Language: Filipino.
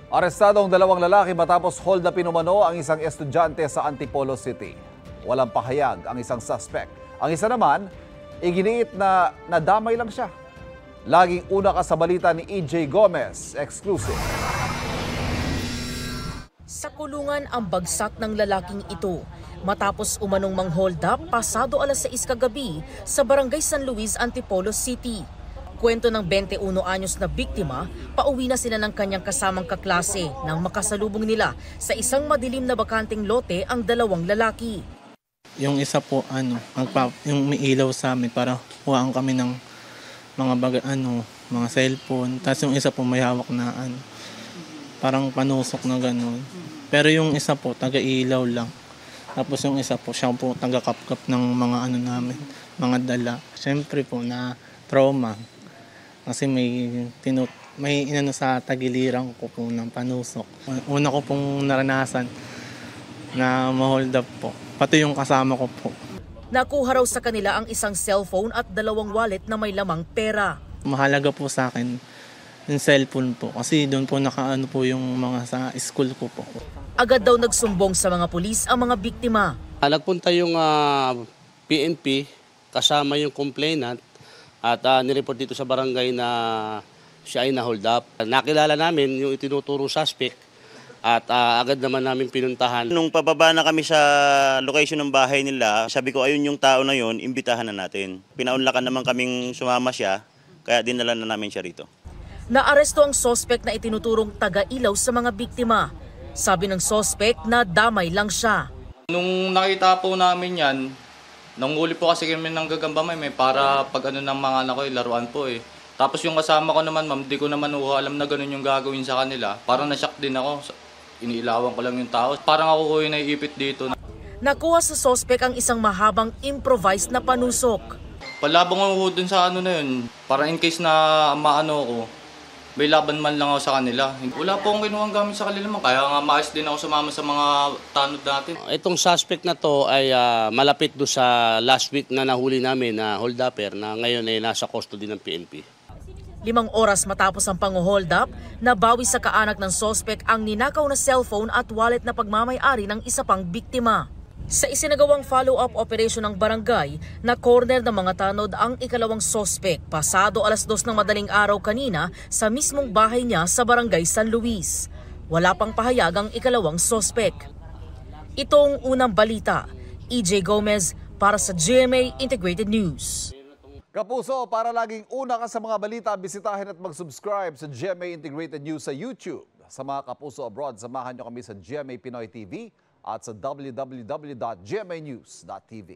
Arestado ang dalawang lalaki matapos hold na pinumano ang isang estudyante sa Antipolo City. Walang pahayag ang isang suspect. Ang isa naman, iginiit na nadamay lang siya. Laging una ka sa balita ni EJ Gomez, exclusive. Sa kulungan ang bagsak ng lalaking ito matapos umanong mang-hold up pasado alas 6 kagabi sa Barangay San Luis, Antipolo City. Kwento ng 21 anyos na biktima, pauwi na sila ng kanyang kasamang kaklase nang makasalubong nila sa isang madilim na bakanting lote ang dalawang lalaki. Yung isa po, yung may ilaw sa amin para huwaan kami ng mga mga cellphone. Tapos yung isa po may hawak na parang panusok na gano'n. Pero yung isa po, taga-ilaw lang. Tapos yung isa po, siya po taga-kapkap ng mga mga dala. Siyempre po na trauma. Kasi may inano sa tagiliran ko po ng panusok. Una ko pong naranasan na ma-hold up po. Pati yung kasama ko po. Nakuha raw sa kanila ang isang cellphone at dalawang wallet na may lamang pera. Mahalaga po sa akin yung cellphone po. Kasi doon po nakaano po yung mga sa school ko po. Agad daw nagsumbong sa mga pulis ang mga biktima. Nagpunta yung PNP kasama yung complainant at nireport dito sa barangay na siya ay na-hold up. Nakilala namin yung itinuturo suspect at agad naman namin pinuntahan. Nung pababa na kami sa location ng bahay nila, sabi ko ayun yung tao na yon, imbitahan na natin. Pinaunlakan naman kaming sumama siya, kaya dinala na namin siya rito. Naaresto ang suspect na itinuturong taga-ilaw sa mga biktima. Sabi ng suspect na damay lang siya. Nung nakita po namin yan, nanghuli po kasi kami ng gagamba may para pag ng mga anak ko, laruan po eh. Tapos yung kasama ko naman, ma'am, di ko naman alam na ganun yung gagawin sa kanila. Parang na-shock din ako. Iniilawan ko lang yung tao. Parang ako ko yung naiipit dito. Nakuha sa suspect ang isang mahabang improvised na panusok. Palabang ako dun sa na yun. Para in case na maano ko, may laban man lang ako sa kanila. Wala po akong kinuhang gamit sa kanila, kaya nga maayos din ako sumama sa mga tanod natin. Itong suspect na to ay malapit do sa last week na nahuli namin na hold upper na ngayon ay nasa custody ng PNP. 5 oras matapos ang pang-hold up, nabawi sa kaanak ng suspect ang ninakaw na cellphone at wallet na pagmamay-ari ng isa pang biktima. Sa isinagawang follow-up operation ng barangay, na corner ng mga tanod ang ikalawang suspect pasado alas 2 ng madaling araw kanina sa mismong bahay niya sa Barangay San Luis. Wala pang pahayag ang ikalawang suspect. Itong unang balita, EJ Gomez para sa GMA Integrated News. Kapuso, para laging una ka sa mga balita, bisitahin at mag-subscribe sa GMA Integrated News sa YouTube. Sa mga kapuso abroad, samahan nyo kami sa GMA Pinoy TV at sa www.gmanews.tv.